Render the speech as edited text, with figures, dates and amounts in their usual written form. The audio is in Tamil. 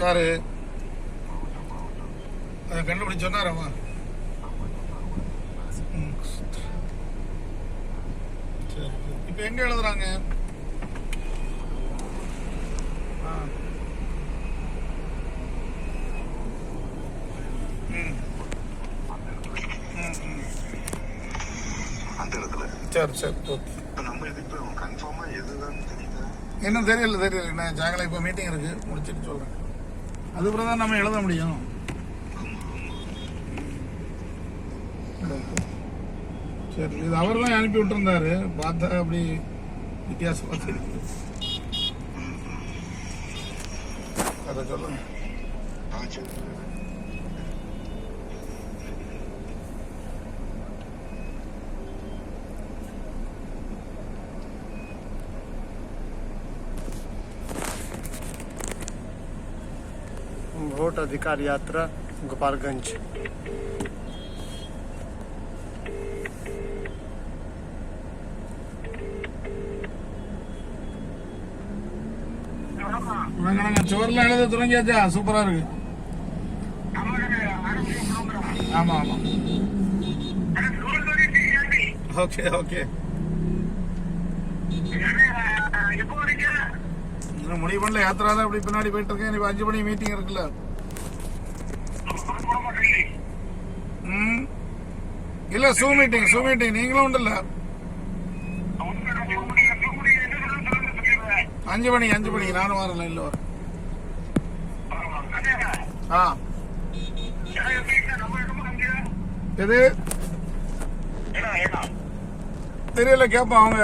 யாரு அதை கண்டுபிடிச்சு சொன்னாரம்மா? சரி, இப்ப எங்க எழுதுறாங்க? சரி சரி, என்ன தெரியல என்ன ஜாங்கல இப்ப மீட்டிங் இருக்கு, முடிச்சுட்டு சொல்றேன். அதுக்கப்புறம் தான் நம்ம எழுத முடியும். சரி, இது அவர் தான் அனுப்பி விட்டுருந்தாரு, பார்த்தா அப்படி வித்தியாசமா தெரியுது. அதை சொல்லுங்க. वोट अधिकार यात्रा गोपालगंज। சுவர்ல எழுத தொடங்கியாச்சா? சூப்பரா இருக்கு. ஆமா ஆமா, ஓகே ஓகே. முடிவு பண்ணல, யாத்திரா தான் இப்படி பின்னாடி போயிட்டு இருக்கேன். இப்ப 5 மணி மீட்டிங் இருக்குல்ல. இல்ல சூ மீட்டிங் நீங்களும் உண்டுல்ல. 5 மணி நானும் வரல. இல்ல எது தெரியல, கேட்போம் அவங்க.